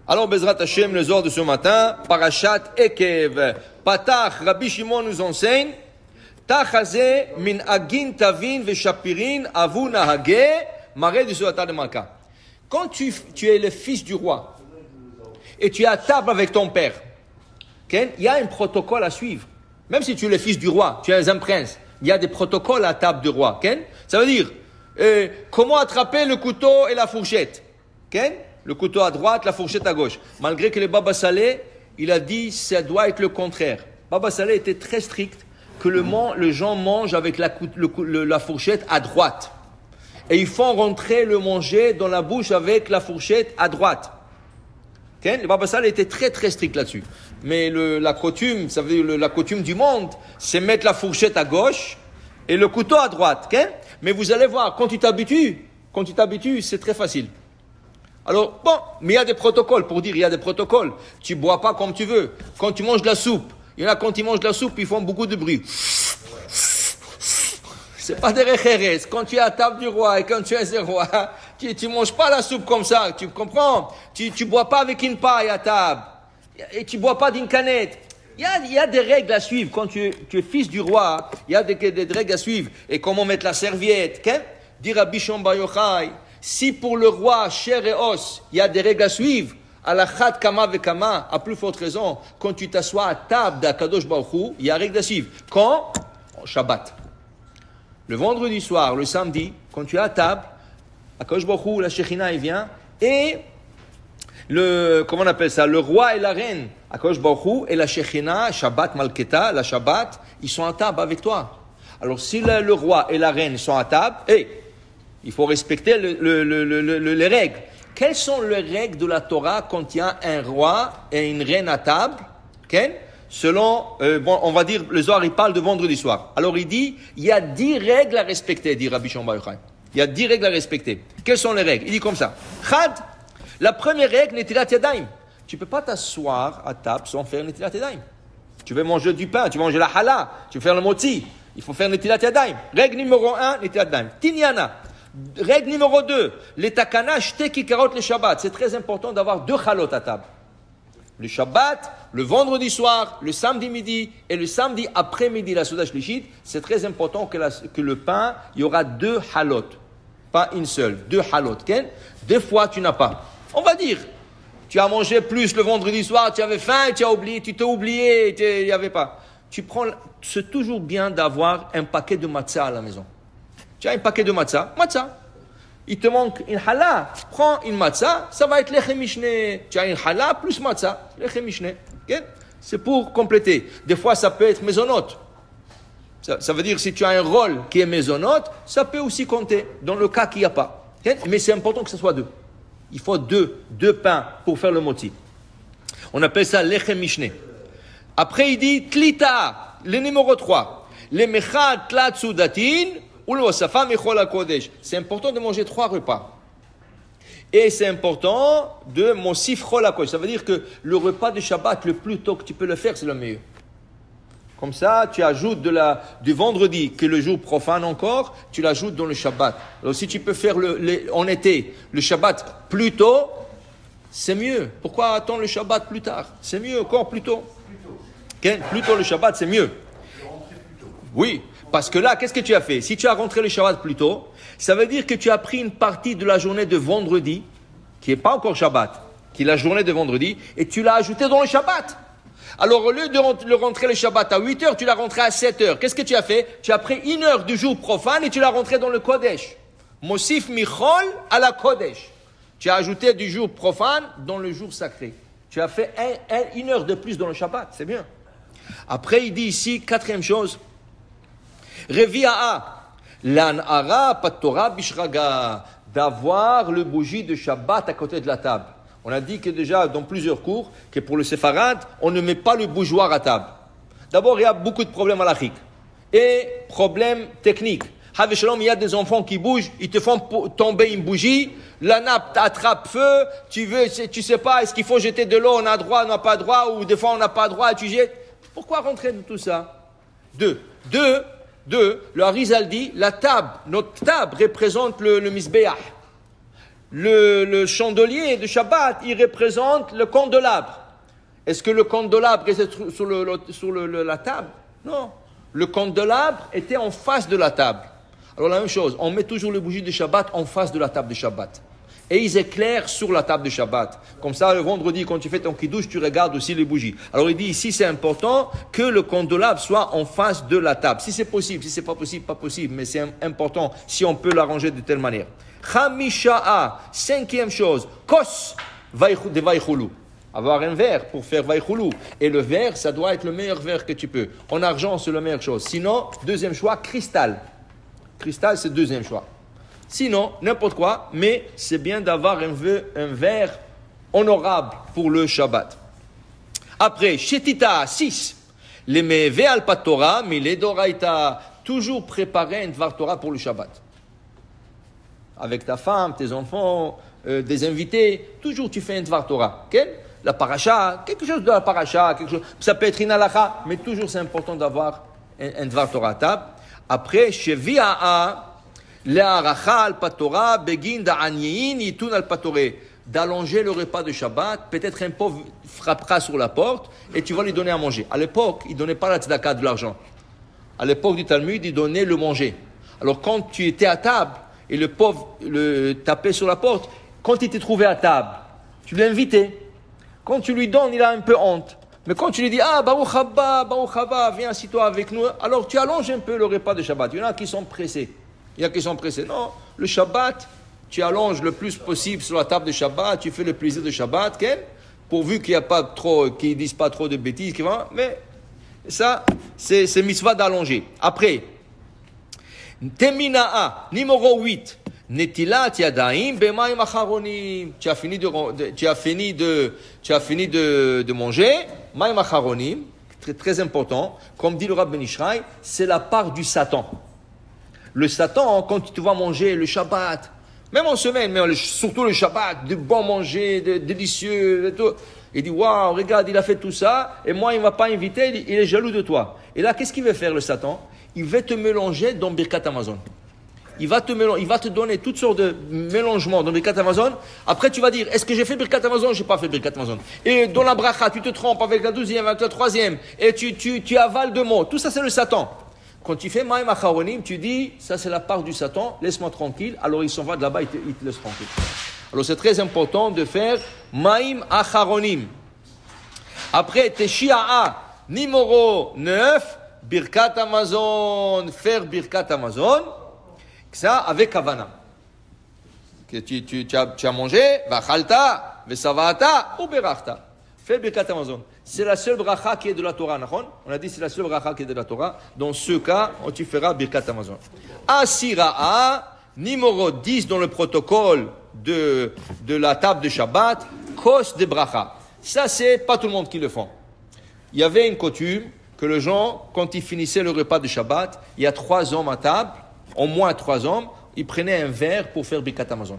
Alors, Bezrat Hashem, les ordres de ce matin, Parashat Ekev. Patach, Rabbi Shimon nous enseigne, Tachaze min agin tavin veshapirin avu nahage, maré du Suata de Malka. Quand tu es le fils du roi, et tu es à table avec ton père, il y a un protocole à suivre. Même si tu es le fils du roi, tu es un prince, il y a des protocoles à table du roi. Ça veut dire, comment attraper le couteau et la fourchette. Le couteau à droite, la fourchette à gauche. Malgré que le Baba Saleh, il a dit, ça doit être le contraire. Baba Saleh était très strict, que les gens mangent avec la fourchette à droite. Et ils font rentrer le manger dans la bouche avec la fourchette à droite. Le Baba Saleh était très très strict là-dessus. Mais la coutume, ça veut dire la coutume du monde, c'est mettre la fourchette à gauche et le couteau à droite. Mais vous allez voir, quand tu t'habitues, c'est très facile. Alors, bon, mais il y a des protocoles, pour dire, il y a des protocoles. Tu bois pas comme tu veux. Quand tu manges de la soupe, il y en a quand ils mangent de la soupe, ils font beaucoup de bruit. C'est pas des recheres. Quand tu es à table du roi et quand tu es un roi, tu manges pas la soupe comme ça, tu comprends? Tu bois pas avec une paille à table. Et tu bois pas d'une canette. Il y a des règles à suivre. Quand tu es fils du roi, il y a des règles à suivre. Et comment mettre la serviette, Dire à Bishon Bar Yochai, si pour le roi, chair et os, il y a des règles à suivre, à la chat kama vekama, à plus forte raison, quand tu t'assois à table d'Akadosh Baruch Hu, il y a règles à suivre. Quand? En Shabbat. Le vendredi soir, le samedi, quand tu es à table, Akadosh Baruch Hu, la Shekhinah, il vient, et comment on appelle ça? Le roi et la reine, Akadosh Baruch Hu, et la Shekhinah, Shabbat Malketa, la Shabbat, ils sont à table avec toi. Alors si le roi et la reine sont à table, il faut respecter les règles. Quelles sont les règles de la Torah quand il y a un roi et une reine à table? Selon, on va dire, le Zohar, il parle de vendredi soir. Alors il dit, il y a 10 règles à respecter, dit Rabbi Shimon Bar Yochai. Il y a 10 règles à respecter. Quelles sont les règles? Il dit comme ça. Chad, la première règle, Netilat Yadayim. Tu ne peux pas t'asseoir à table sans faire Netilat Yadayim. Tu veux manger du pain, tu veux manger la challah, tu veux faire le motzi. Il faut faire Netilat Yadayim. Règle numéro 1, Netilat Yadayim. Tinyana. Règle numéro 2, les takana, shte kikarot le Shabbat. C'est très important d'avoir 2 chalot à table. Le Shabbat, le vendredi soir, le samedi midi et le samedi après-midi, la Souda Shlishit. C'est très important que le pain, il y aura 2 halot. Pas une seule, 2 halot. Des fois, tu n'as pas. On va dire, tu as mangé plus le vendredi soir, tu avais faim, tu t'es oublié, il n'y avait pas. C'est toujours bien d'avoir un paquet de matzah à la maison. Tu as un paquet de matzah. Il te manque une challah. Prends une matzah, ça va être lechem mishne. Tu as une challah plus matzah, lechem mishne. C'est pour compléter. Des fois, ça peut être maisonnote. Ça veut dire si tu as un rôle qui est maisonnote, ça peut aussi compter dans le cas qu'il n'y a pas. Mais c'est important que ce soit 2. Il faut 2 pains pour faire le moti. On appelle ça lechem mishne. Après, il dit tlita, le numéro 3. Le mechad tlat sudatin. C'est important de manger 3 repas. Et c'est important de mosif chol hakodesh. Ça veut dire que le repas de Shabbat, le plus tôt que tu peux le faire, c'est le meilleur. Comme ça, tu ajoutes du vendredi, qui est le jour profane encore, tu l'ajoutes dans le Shabbat. Alors si tu peux faire en été, le Shabbat plus tôt, c'est mieux. Pourquoi attendre le Shabbat plus tard? C'est mieux encore plus tôt. Plus tôt le Shabbat, c'est mieux. Oui. Parce que là, qu'est-ce que tu as fait? Si tu as rentré le Shabbat plus tôt, ça veut dire que tu as pris une partie de la journée de vendredi, qui n'est pas encore Shabbat, qui est la journée de vendredi, et tu l'as ajouté dans le Shabbat. Alors, au lieu de rentrer le Shabbat à 8 heures, tu l'as rentré à 7 heures. Qu'est-ce que tu as fait? Tu as pris 1 heure du jour profane et tu l'as rentré dans le Kodesh. Mosif Michol à la Kodesh. Tu as ajouté du jour profane dans le jour sacré. Tu as fait 1 heure de plus dans le Shabbat. C'est bien. Après, il dit ici, 4e chose, Revi'a, l'an'ara patora bishraga, d'avoir le bougie de Shabbat à côté de la table. On a dit que déjà dans plusieurs cours, que pour le séfarade, on ne met pas le bougeoir à table. D'abord, il y a beaucoup de problèmes halachiques et problèmes techniques. Il y a des enfants qui bougent, ils te font tomber une bougie, la nappe t'attrape feu, tu sais pas, est-ce qu'il faut jeter de l'eau, on a droit, on n'a pas droit, ou des fois on n'a pas droit, tu jettes. Pourquoi rentrer dans tout ça? Deux, le Harizal dit, notre table représente le Mizbeach. le chandelier de Shabbat, il représente le candelabre. Est-ce que le candelabre était sur la table? Non. Le candelabre était en face de la table. Alors la même chose, on met toujours les bougies de Shabbat en face de la table de Shabbat. Et ils éclairent sur la table de Shabbat. Comme ça, le vendredi, quand tu fais ton kiddush, tu regardes aussi les bougies. Alors il dit ici, c'est important que le candelabre soit en face de la table. Si c'est possible, si c'est pas possible, pas possible. Mais c'est important si on peut l'arranger de telle manière. Chamisha'a, cinquième chose, kos de vaychulu. Avoir un verre pour faire vaychulu. Et le verre, ça doit être le meilleur verre que tu peux. En argent, c'est la meilleure chose. Sinon, deuxième choix, cristal. Cristal, c'est le deuxième choix. Sinon, n'importe quoi, mais c'est bien d'avoir un verre honorable pour le Shabbat. Après, Shetita 6. Les meve al patora, mile doraita. Toujours préparer un dvar Torah pour le Shabbat. Avec ta femme, tes enfants, des invités, toujours tu fais un dvar Torah. Okay? La paracha, quelque chose de la paracha, quelque chose. Ça peut être une halakha, mais toujours c'est important d'avoir un dvar Torah à table. Après, Shevi'a d'allonger le repas de Shabbat, peut-être un pauvre frappera sur la porte et tu vas lui donner à manger. À l'époque, il ne donnait pas la tzedaka de l'argent. À l'époque du Talmud, il donnait le manger. Alors quand tu étais à table et le pauvre tapait sur la porte, quand il t'est trouvé à table, tu l'invitais. Quand tu lui donnes, il a un peu honte. Mais quand tu lui dis, Baruch Haba, viens, assis-toi avec nous, alors tu allonges un peu le repas de Shabbat. Il y en a qui sont pressés. Non, le Shabbat, tu allonges le plus possible sur la table de Shabbat, tu fais le plaisir de Shabbat, pourvu qu'il n'y a pas trop, qu'ils ne disent pas trop de bêtises, mais ça, c'est mitzvah d'allonger. Après, Temina'a, numéro 8, Netilat yadaim b'mayim acharonim. Tu as fini de manger, mayim acharonim, très, très important, comme dit le Rav Ben Ishraï, c'est la part du Satan. Le Satan, quand tu vas manger le Shabbat, même en semaine, mais surtout le Shabbat, de bon manger, de délicieux, tout, il dit, waouh, regarde, il a fait tout ça, et moi, il ne m'a pas invité, il est jaloux de toi. Et là, qu'est-ce qu'il veut faire, le Satan? Il veut te mélanger dans Birkat Hamazon. Il va te donner toutes sortes de mélangements dans Birkat Hamazon. Après, tu vas dire, est-ce que j'ai fait Birkat Hamazon? Je n'ai pas fait Birkat Hamazon. Et dans la bracha, tu te trompes avec la 12e, avec la 3e, et tu avales 2 mots. Tout ça, c'est le Satan. Quand tu fais Maïm Acharonim, tu dis, ça c'est la part du Satan, laisse-moi tranquille. Alors il s'en va de là-bas, il te laisse tranquille. Alors c'est très important de faire Maïm Acharonim. Après, Teshia'a, numéro 9, Birkat Hamazon, faire Birkat Hamazon, ça avec Havana. Que tu as mangé, Vachalta, Vesavata ou Berachta. Fais Birkat Hamazon. C'est la seule bracha qui est de la Torah, on a dit c'est la seule bracha qui est de la Torah. Dans ce cas, tu feras Birkat Hamazon. Asira'a, numéro 10 dans le protocole de la table de Shabbat, Kos de bracha. Ça, c'est pas tout le monde qui le font. Il y avait une coutume que les gens, quand ils finissaient le repas de Shabbat, il y a 3 hommes à table, au moins 3 hommes, ils prenaient un verre pour faire Birkat Hamazon.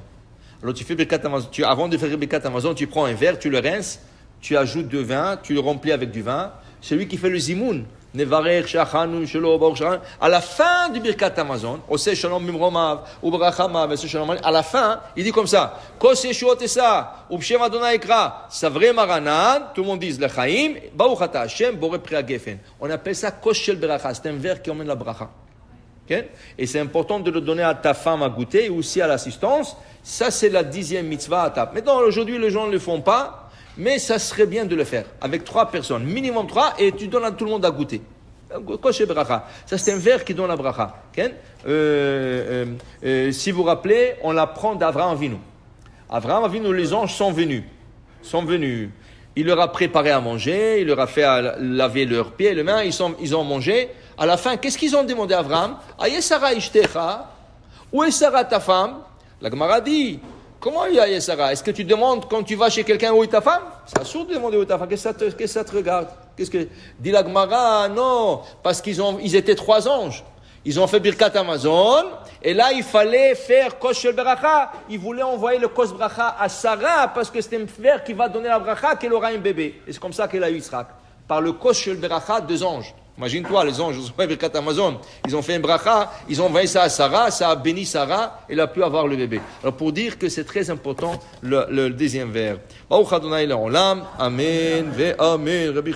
Alors tu fais Birkat Hamazon, avant de faire Birkat Hamazon, tu prends un verre, tu le rinces, tu ajoutes du vin, tu le remplis avec du vin. Celui qui fait le zimoun, à la fin du Birkat Hamazon, à la fin, il dit comme ça, tout le monde dit l'chaim, on appelle ça kosh shel beracha, c'est un verre qui emmène la bracha. Okay? Et c'est important de le donner à ta femme à goûter et aussi à l'assistance. Ça, c'est la 10e mitzvah à table. Maintenant, aujourd'hui, les gens ne le font pas. Mais ça serait bien de le faire avec 3 personnes, minimum 3, et tu donnes à tout le monde à goûter. Kosher bracha. Ça, c'est un verre qui donne la bracha. Si vous vous rappelez, on l'apprend d'Avraham Avinu. Avraham Avinu, les anges sont venus. Il leur a préparé à manger, il leur a fait laver leurs pieds et leurs mains, ils ont mangé. À la fin, qu'est-ce qu'ils ont demandé à Avraham? Aïe Sarah Ishtecha, où est Sarah ta femme? La Gemara dit, comment il y a Sarah? Est-ce que tu demandes quand tu vas chez quelqu'un où est ta femme? C'est absurde de demander où est ta femme. Qu'est-ce que ça te regarde? Dit la Gemara? Non, parce qu'ils étaient 3 anges. Ils ont fait Birkat Hamazon, et là il fallait faire Kos Shel Beracha. Ils voulaient envoyer le Kos Bracha à Sarah, parce que c'est un verre qui va donner la Bracha, qu'elle aura un bébé. Et c'est comme ça qu'elle a eu Yitzhak. Par le Kos Shel Beracha, 2 anges. Imagine-toi, les anges, ils ont fait Birkat Amazon, ils ont fait un bracha, ils ont envoyé ça à Sarah, ça a béni Sarah, elle a pu avoir le bébé. Alors pour dire que c'est très important le deuxième vers. Amen, ve amen.